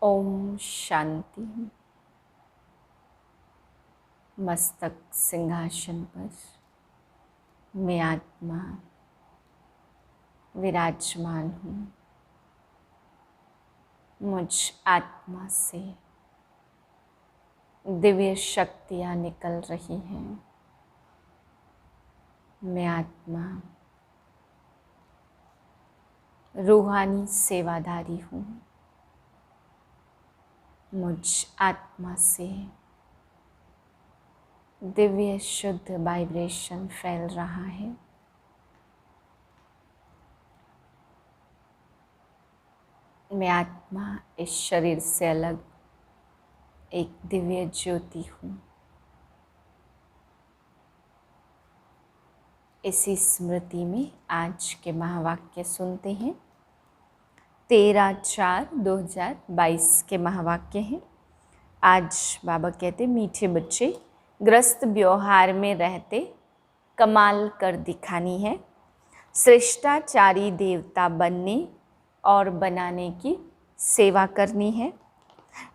ओम शांति। मस्तक सिंहासन पर मैं आत्मा विराजमान हूँ। मुझ आत्मा से दिव्य शक्तियाँ निकल रही हैं। मैं आत्मा रूहानी सेवादारी हूँ। मुझ आत्मा से दिव्य शुद्ध वाइब्रेशन फैल रहा है। मैं आत्मा इस शरीर से अलग एक दिव्य ज्योति हूँ। इसी स्मृति में आज के महावाक्य सुनते हैं। 13/4/2022 के महावाक्य हैं। आज बाबा कहते मीठे बच्चे ग्रस्त व्यवहार में रहते कमाल कर दिखानी है। शिष्टाचारी देवता बनने और बनाने की सेवा करनी है।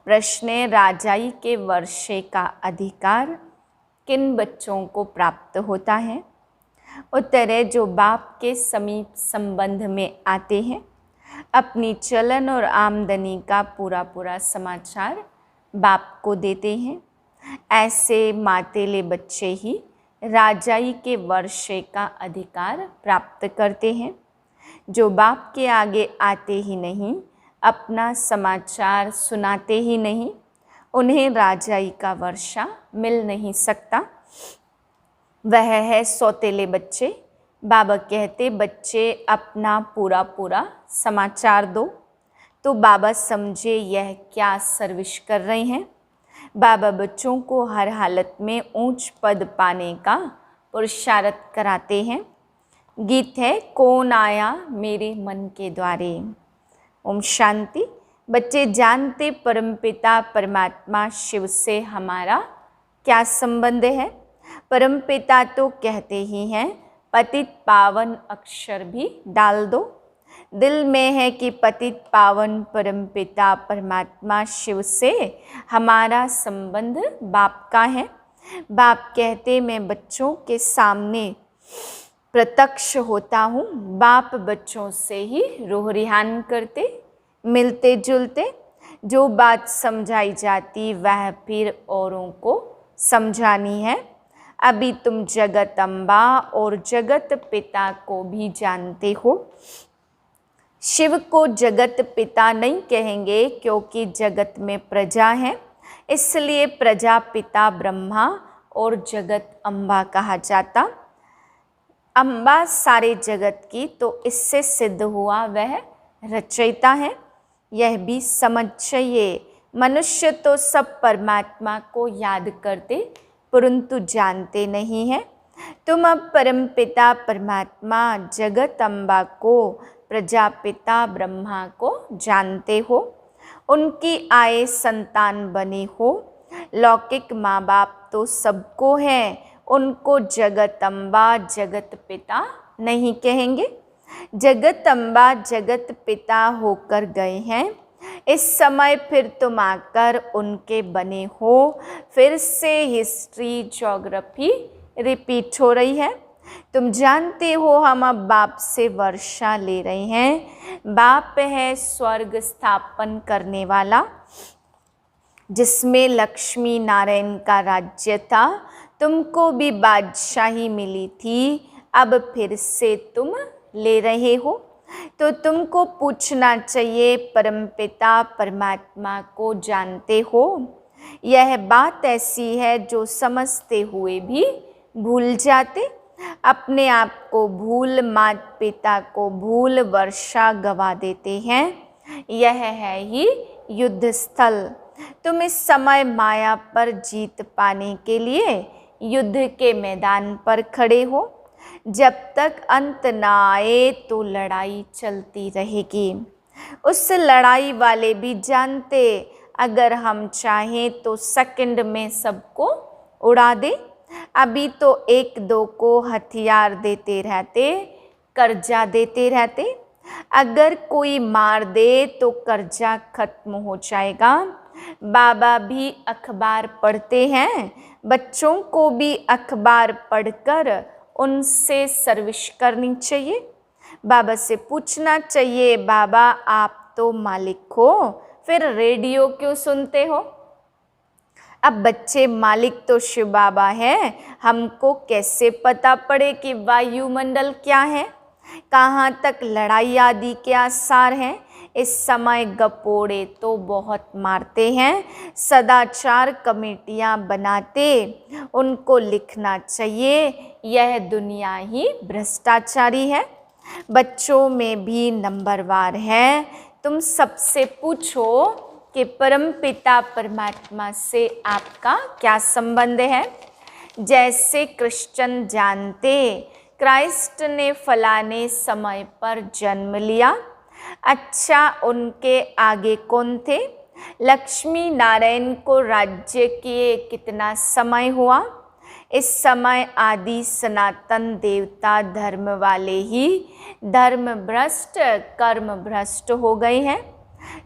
प्रश्न राजाई के वर्षे का अधिकार किन बच्चों को प्राप्त होता है? उत्तर है जो बाप के समीप संबंध में आते हैं, अपनी चलन और आमदनी का पूरा समाचार बाप को देते हैं। ऐसे मातेले बच्चे ही राजाई के वर्षे का अधिकार प्राप्त करते हैं। जो बाप के आगे आते ही नहीं, अपना समाचार सुनाते ही नहीं, उन्हें राजाई का वर्षा मिल नहीं सकता। वह है सौतेले बच्चे। बाबा कहते बच्चे अपना पूरा समाचार दो, तो बाबा समझे यह क्या सर्विस कर रहे हैं। बाबा बच्चों को हर हालत में ऊंच पद पाने का पुरुषार्थ कराते हैं। गीत है कौन आया मेरे मन के द्वारे। ओम शांति। बच्चे जानते परमपिता परमात्मा शिव से हमारा क्या संबंध है। परमपिता तो कहते ही हैं पतित पावन अक्षर भी डाल दो। दिल में है कि पतित पावन परमपिता परमात्मा शिव से हमारा संबंध बाप का है। बाप कहते मैं बच्चों के सामने प्रत्यक्ष होता हूँ। बाप बच्चों से ही रूह रिहान करते, मिलते जुलते। जो बात समझाई जाती वह फिर औरों को समझानी है। अभी तुम जगत अम्बा और जगत पिता को भी जानते हो। शिव को जगत पिता नहीं कहेंगे क्योंकि जगत में प्रजा है, इसलिए प्रजापिता ब्रह्मा और जगत अम्बा कहा जाता। अम्बा सारे जगत की, तो इससे सिद्ध हुआ वह रचयिता है। यह भी समझ चाहिए। मनुष्य तो सब परमात्मा को याद करते परंतु जानते नहीं हैं। तुम अब परमपिता परमात्मा जगत अम्बा को प्रजापिता ब्रह्मा को जानते हो। उनकी आए संतान बने हो। लौकिक माँ बाप तो सबको हैं, उनको जगत अम्बा जगत पिता नहीं कहेंगे। जगत अम्बा जगत पिता होकर गए हैं, इस समय फिर तुम आकर उनके बने हो। फिर से हिस्ट्री ज्योग्राफी रिपीट हो रही है। तुम जानते हो हम अब बाप से वर्षा ले रहे हैं। बाप है स्वर्ग स्थापन करने वाला, जिसमें लक्ष्मी नारायण का राज्य था। तुमको भी बादशाही मिली थी, अब फिर से तुम ले रहे हो। तो तुमको पूछना चाहिए परमपिता परमात्मा को जानते हो। यह बात ऐसी है जो समझते हुए भी भूल जाते। अपने आप को भूल, माता पिता को भूल, वर्षा गवा देते हैं। यह है ही युद्ध स्थल। तुम इस समय माया पर जीत पाने के लिए युद्ध के मैदान पर खड़े हो। जब तक अंत ना आए तो लड़ाई चलती रहेगी। उस लड़ाई वाले भी जानते अगर हम चाहें तो सेकंड में सबको उड़ा दे। अभी तो एक दो को हथियार देते रहते, कर्जा देते रहते। अगर कोई मार दे तो कर्जा खत्म हो जाएगा। बाबा भी अखबार पढ़ते हैं, बच्चों को भी अखबार पढ़कर उनसे सर्विस करनी चाहिए। बाबा से पूछना चाहिए, बाबा आप तो मालिक हो, फिर रेडियो क्यों सुनते हो? अब बच्चे मालिक तो शिव बाबा है, हमको कैसे पता पड़े कि वायुमंडल क्या है, कहाँ तक लड़ाई आदि के आसार हैं। इस समय गपोड़े तो बहुत मारते हैं, सदाचार कमेटियाँ बनाते, उनको लिखना चाहिए यह दुनिया ही भ्रष्टाचारी है। बच्चों में भी नंबरवार है। तुम सबसे पूछो कि परमपिता परमात्मा से आपका क्या संबंध है। जैसे क्रिश्चियन जानते क्राइस्ट ने फलाने समय पर जन्म लिया, अच्छा उनके आगे कौन थे? लक्ष्मी नारायण को राज्य किए कितना समय हुआ? इस समय आदि सनातन देवता धर्म वाले ही धर्म भ्रष्ट कर्म भ्रष्ट हो गए हैं।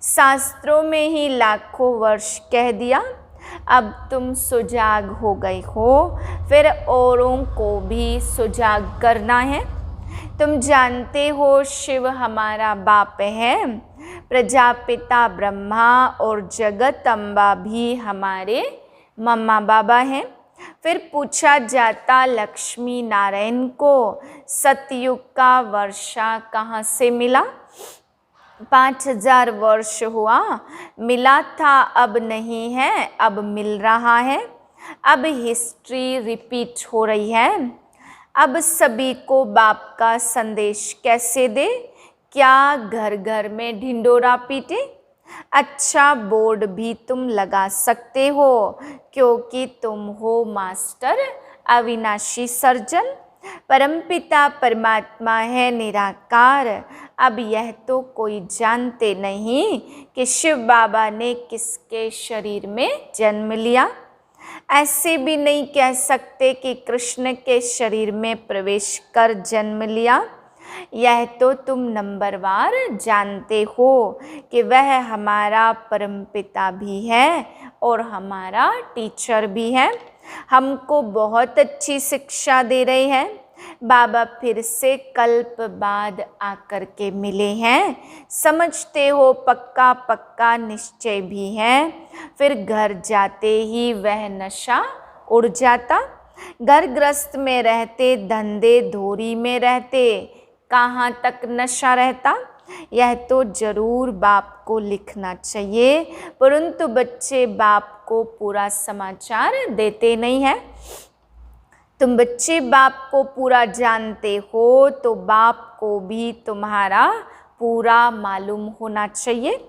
शास्त्रों में ही लाखों वर्ष कह दिया, अब तुम सुजाग हो गए हो, फिर औरों को भी सुजाग करना है। तुम जानते हो शिव हमारा बाप है, प्रजापिता ब्रह्मा और जगत अम्बा भी हमारे मम्मा बाबा हैं। फिर पूछा जाता लक्ष्मी नारायण को सतयुग का वर्षा कहाँ से मिला? 5000 वर्ष हुआ, मिला था, अब नहीं है, अब मिल रहा है। अब हिस्ट्री रिपीट हो रही है। अब सभी को बाप का संदेश कैसे दे? क्या घर घर में ढिंडोरा पीटे? अच्छा बोर्ड भी तुम लगा सकते हो, क्योंकि तुम हो मास्टर अविनाशी सर्जन। परमपिता परमात्मा है निराकार। अब यह तो कोई जानते नहीं कि शिव बाबा ने किसके शरीर में जन्म लिया। ऐसे भी नहीं कह सकते कि कृष्ण के शरीर में प्रवेश कर जन्म लिया। यह तो तुम नंबरवार जानते हो कि वह हमारा परमपिता भी है और हमारा टीचर भी है। हमको बहुत अच्छी शिक्षा दे रहे हैं। बाबा फिर से कल्प बाद आकर के मिले हैं, समझते हो, पक्का पक्का निश्चय भी है। फिर घर जाते ही वह नशा उड़ जाता। घर ग्रस्त में रहते, धंधे धोरी में रहते, कहाँ तक नशा रहता? यह तो जरूर बाप को लिखना चाहिए, परंतु बच्चे बाप को पूरा समाचार देते नहीं हैं। तुम बच्चे बाप को पूरा जानते हो तो बाप को भी तुम्हारा पूरा मालूम होना चाहिए।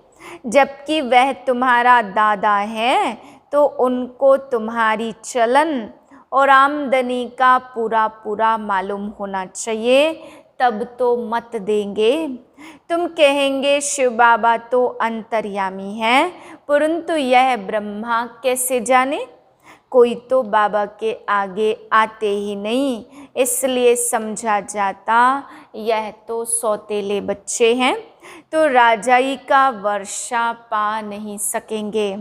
जबकि वह तुम्हारा दादा है तो उनको तुम्हारी चलन और आमदनी का पूरा पूरा मालूम होना चाहिए, तब तो मत देंगे। तुम कहेंगे शिव बाबा तो अंतर्यामी है, परंतु यह ब्रह्मा कैसे जाने? कोई तो बाबा के आगे आते ही नहीं, इसलिए समझा जाता यह तो सौतेले बच्चे हैं, तो राजाई का वर्षा पा नहीं सकेंगे।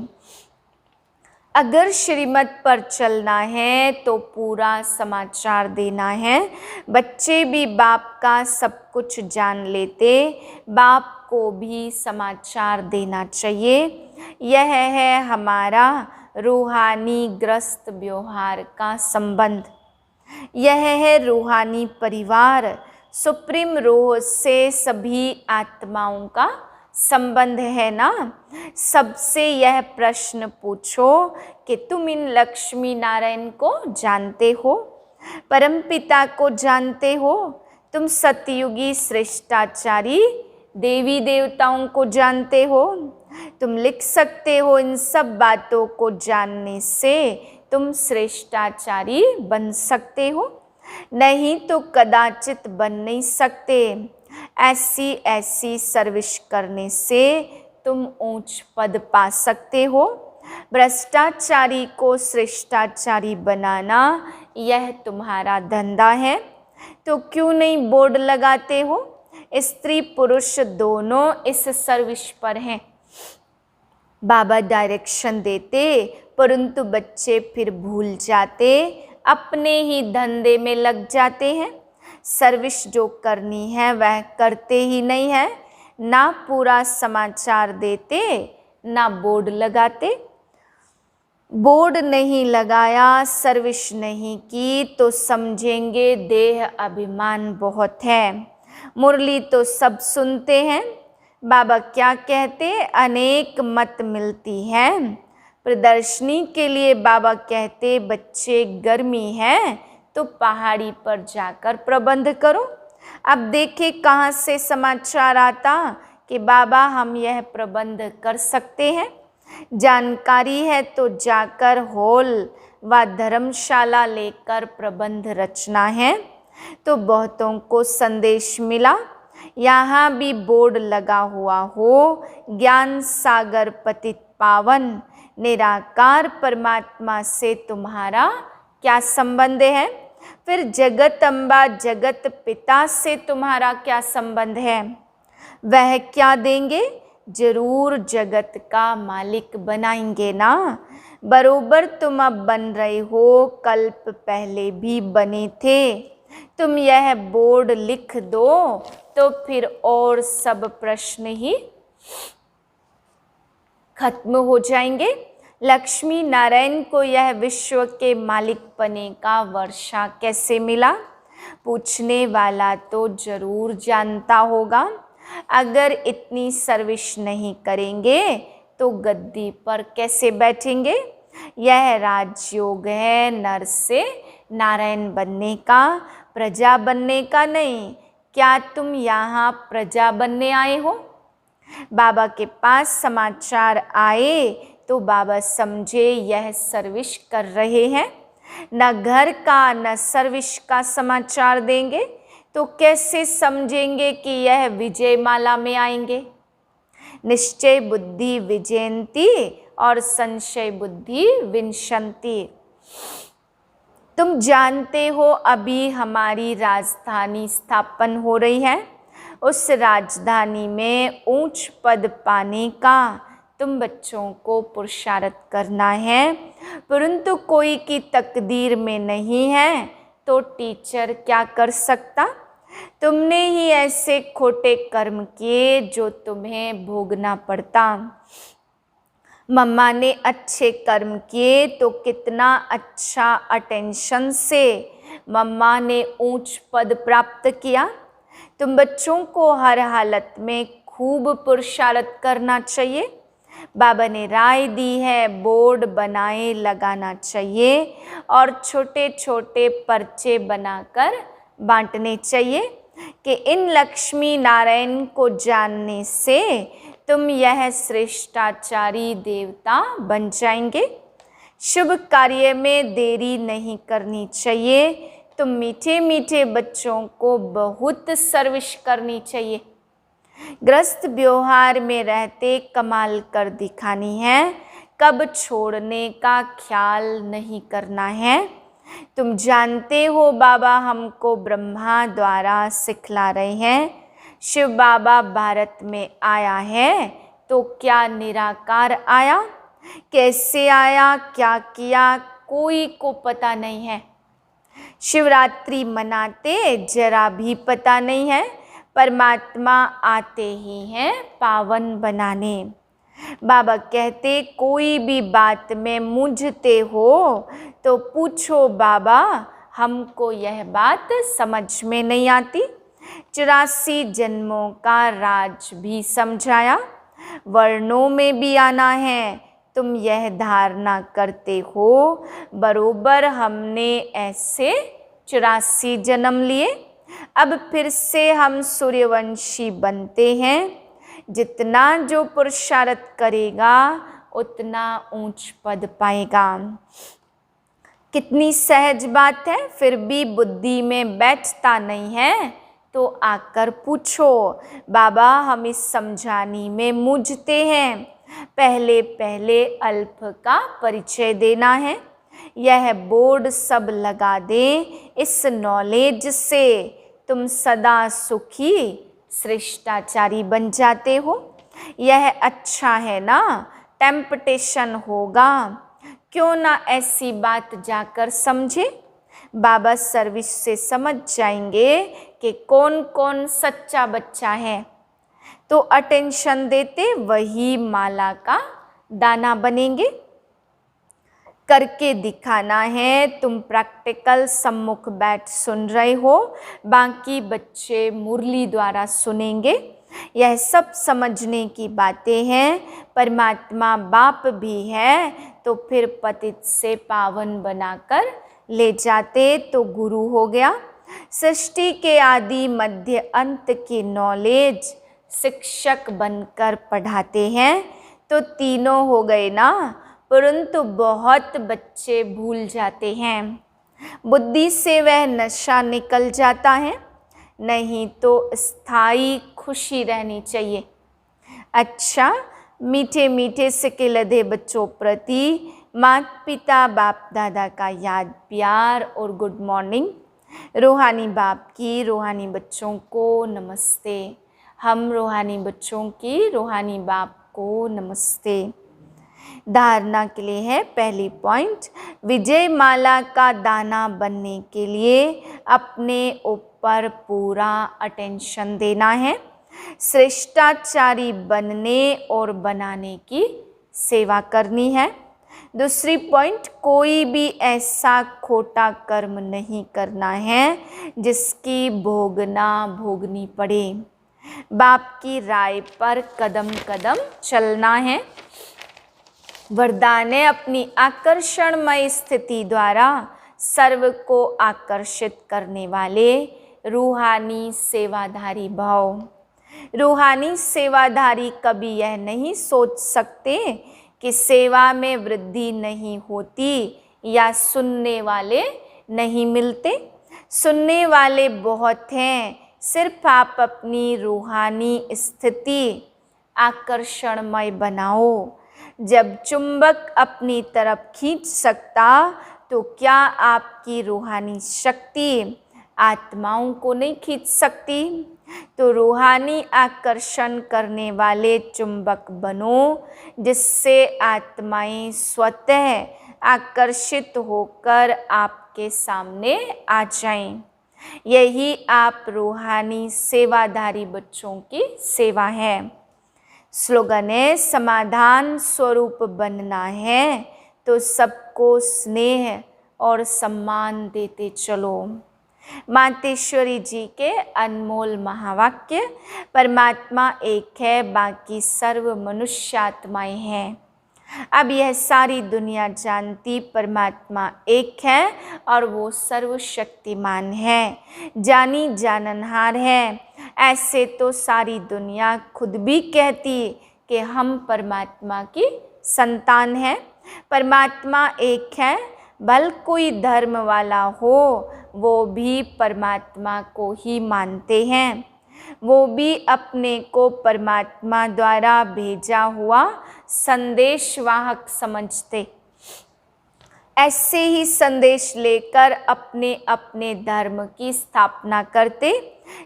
अगर श्रीमत पर चलना है तो पूरा समाचार देना है। बच्चे भी बाप का सब कुछ जान लेते, बाप को भी समाचार देना चाहिए। यह है हमारा रूहानी ग्रस्त व्यवहार का संबंध। यह है रूहानी परिवार, सुप्रीम रूह से सभी आत्माओं का संबंध है ना। सबसे यह प्रश्न पूछो कि तुम इन लक्ष्मी नारायण को जानते हो, परमपिता को जानते हो? तुम सतयुगी श्रेष्ठाचारी देवी देवताओं को जानते हो? तुम लिख सकते हो, इन सब बातों को जानने से तुम श्रेष्ठाचारी बन सकते हो, नहीं तो कदाचित बन नहीं सकते। ऐसी ऐसी सर्विस करने से तुम ऊंच पद पा सकते हो। भ्रष्टाचारी को श्रेष्ठाचारी बनाना यह तुम्हारा धंधा है, तो क्यों नहीं बोर्ड लगाते हो? स्त्री पुरुष दोनों इस सर्विस पर हैं। बाबा डायरेक्शन देते, परंतु बच्चे फिर भूल जाते, अपने ही धंधे में लग जाते हैं। सर्विस जो करनी है वह करते ही नहीं है, ना पूरा समाचार देते, ना बोर्ड लगाते। बोर्ड नहीं लगाया, सर्विस नहीं की तो समझेंगे देह अभिमान बहुत है। मुरली तो सब सुनते हैं, बाबा क्या कहते, अनेक मत मिलती है। प्रदर्शनी के लिए बाबा कहते, बच्चे गर्मी है तो पहाड़ी पर जाकर प्रबंध करो। अब देखे कहाँ से समाचार आता कि बाबा हम यह प्रबंध कर सकते हैं। जानकारी है तो जाकर हॉल व धर्मशाला लेकर प्रबंध रचना है। तो बहुतों को संदेश मिला, यहाँ भी बोर्ड लगा हुआ हो, ज्ञान सागर पतित पावन, निराकार परमात्मा से तुम्हारा क्या संबंध है। फिर जगत अम्बा जगत पिता से तुम्हारा क्या संबंध है। वह क्या देंगे, जरूर जगत का मालिक बनाएंगे ना। बरोबर तुम अब बन रहे हो, कल्प पहले भी बने थे। तुम यह बोर्ड लिख दो तो फिर और सब प्रश्न ही खत्म हो जाएंगे। लक्ष्मी नारायण को यह विश्व के मालिक बने का वर्षा कैसे मिला, पूछने वाला तो जरूर जानता होगा। अगर इतनी सर्विस नहीं करेंगे तो गद्दी पर कैसे बैठेंगे। यह राजयोग है नर से नारायण बनने का, प्रजा बनने का नहीं। क्या तुम यहाँ प्रजा बनने आए हो। बाबा के पास समाचार आए तो बाबा समझे यह सर्विस कर रहे हैं। न घर का न सर्विस का समाचार देंगे तो कैसे समझेंगे कि यह विजयमाला में आएंगे। निश्चय बुद्धि विजयंती और संशय बुद्धि विंशंती। तुम जानते हो अभी हमारी राजधानी स्थापन हो रही है। उस राजधानी में ऊंच पद पाने का तुम बच्चों को पुरुषार्थ करना है, परंतु कोई की तकदीर में नहीं है तो टीचर क्या कर सकता। तुमने ही ऐसे खोटे कर्म किए जो तुम्हें भोगना पड़ता। मम्मा ने अच्छे कर्म किए तो कितना अच्छा अटेंशन से मम्मा ने ऊंच पद प्राप्त किया। तुम बच्चों को हर हालत में खूब पुरुषार्थ करना चाहिए। बाबा ने राय दी है बोर्ड बनाए लगाना चाहिए और छोटे छोटे पर्चे बनाकर बांटने चाहिए कि इन लक्ष्मी नारायण को जानने से तुम यह श्रेष्ठाचारी देवता बन जाएंगे। शुभ कार्य में देरी नहीं करनी चाहिए। तुम मीठे मीठे बच्चों को बहुत सर्विस करनी चाहिए। ग्रस्त व्यवहार में रहते कमाल कर दिखानी है, कब छोड़ने का ख्याल नहीं करना है। तुम जानते हो बाबा हमको ब्रह्मा द्वारा सिखला रहे हैं। शिव बाबा भारत में आया है तो क्या निराकार आया, कैसे आया, क्या किया, कोई को पता नहीं है। शिवरात्रि मनाते जरा भी पता नहीं है। परमात्मा आते ही हैं पावन बनाने। बाबा कहते कोई भी बात में मूंझते हो तो पूछो बाबा हमको यह बात समझ में नहीं आती। 84 जन्मों का राज भी समझाया, वर्णों में भी आना है। तुम यह धारणा करते हो बरोबर हमने ऐसे 84 जन्म लिए, अब फिर से हम सूर्यवंशी बनते हैं। जितना जो पुरुषार्थ करेगा उतना ऊंच पद पाएगा। कितनी सहज बात है, फिर भी बुद्धि में बैठता नहीं है तो आकर पूछो बाबा हम इस समझाने में मूझते हैं। पहले पहले अल्प का परिचय देना है। यह बोर्ड सब लगा दे, इस नॉलेज से तुम सदा सुखी श्रेष्ठाचारी बन जाते हो। यह अच्छा है ना, टेम्पटेशन होगा, क्यों ना ऐसी बात जाकर समझे। बाबा सर्विस से समझ जाएंगे कि कौन कौन सच्चा बच्चा है, तो अटेंशन देते वही माला का दाना बनेंगे। करके दिखाना है। तुम प्रैक्टिकल सम्मुख बैठ सुन रहे हो, बाकी बच्चे मुरली द्वारा सुनेंगे। यह सब समझने की बातें हैं। परमात्मा बाप भी है तो फिर पतित से पावन बनाकर ले जाते तो गुरु हो गया। सृष्टि के आदि मध्य अंत की नॉलेज शिक्षक बनकर पढ़ाते हैं तो तीनों हो गए ना, परंतु बहुत बच्चे भूल जाते हैं। बुद्धि से वह नशा निकल जाता है, नहीं तो स्थायी खुशी रहनी चाहिए। अच्छा, मीठे मीठे सिक्के लदे बच्चों प्रति माता पिता बाप दादा का याद प्यार और गुड मॉर्निंग। रूहानी बाप की रूहानी बच्चों को नमस्ते। हम रूहानी बच्चों की रूहानी बाप को नमस्ते। धारणा के लिए है पहली पॉइंट, विजय माला का दाना बनने के लिए अपने ऊपर पूरा अटेंशन देना है। श्रेष्ठाचारी बनने और बनाने की सेवा करनी है। दूसरी पॉइंट, कोई भी ऐसा खोटा कर्म नहीं करना है जिसकी भोगनी पड़े। बाप की राय पर कदम कदम चलना है। वरदान है अपनी आकर्षणमय स्थिति द्वारा सर्व को आकर्षित करने वाले रूहानी सेवाधारी भाव। रूहानी सेवाधारी कभी यह नहीं सोच सकते कि सेवा में वृद्धि नहीं होती या सुनने वाले नहीं मिलते। सुनने वाले बहुत हैं, सिर्फ आप अपनी रूहानी स्थिति आकर्षणमय बनाओ। जब चुंबक अपनी तरफ खींच सकता तो क्या आपकी रूहानी शक्ति आत्माओं को नहीं खींच सकती? तो रूहानी आकर्षण करने वाले चुंबक बनो, जिससे आत्माएं स्वतः आकर्षित होकर आपके सामने आ जाएं। यही आप रूहानी सेवाधारी बच्चों की सेवा है। स्लोगन है, समाधान स्वरूप बनना है तो सबको स्नेह और सम्मान देते चलो। मातेश्वरी जी के अनमोल महावाक्य, परमात्मा एक है, बाकी सर्व मनुष्यात्माएं हैं। अब यह सारी दुनिया जानती परमात्मा एक है और वो सर्वशक्तिमान है, जानी जाननहार है। ऐसे तो सारी दुनिया खुद भी कहती कि हम परमात्मा की संतान हैं। परमात्मा एक है, भल कोई धर्म वाला हो वो भी परमात्मा को ही मानते हैं। वो भी अपने को परमात्मा द्वारा भेजा हुआ संदेशवाहक समझते। ऐसे ही संदेश लेकर अपने अपने धर्म की स्थापना करते।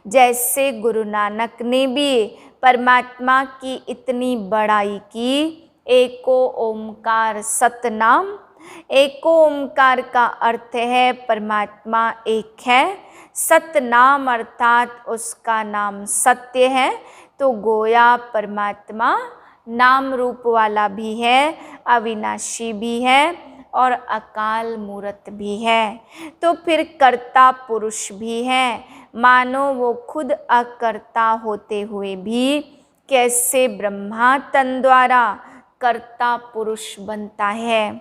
जैसे गुरु नानक ने भी परमात्मा की इतनी बड़ाई की। एको ओमकार सतनाम। एको ओमकार का अर्थ है परमात्मा एक है, सतनाम अर्थात उसका नाम सत्य है। तो गोया परमात्मा नाम रूप वाला भी है, अविनाशी भी है और अकाल मूर्त भी है। तो फिर कर्ता पुरुष भी है। मानो वो खुद अकर्ता होते हुए भी कैसे ब्रह्मा तन द्वारा कर्ता पुरुष बनता है।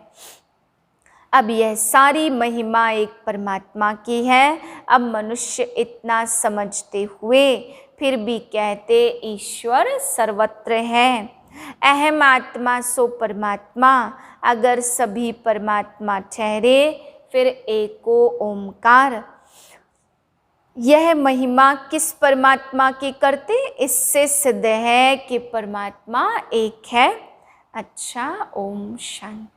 अब यह सारी महिमा एक परमात्मा की है। अब मनुष्य इतना समझते हुए फिर भी कहते ईश्वर सर्वत्र है। अहम आत्मा सो परमात्मा, अगर सभी परमात्मा ठहरे फिर एको ओमकार। यह महिमा किस परमात्मा की करते? इससे सिद्ध है कि परमात्मा एक है। अच्छा, ओम शांति।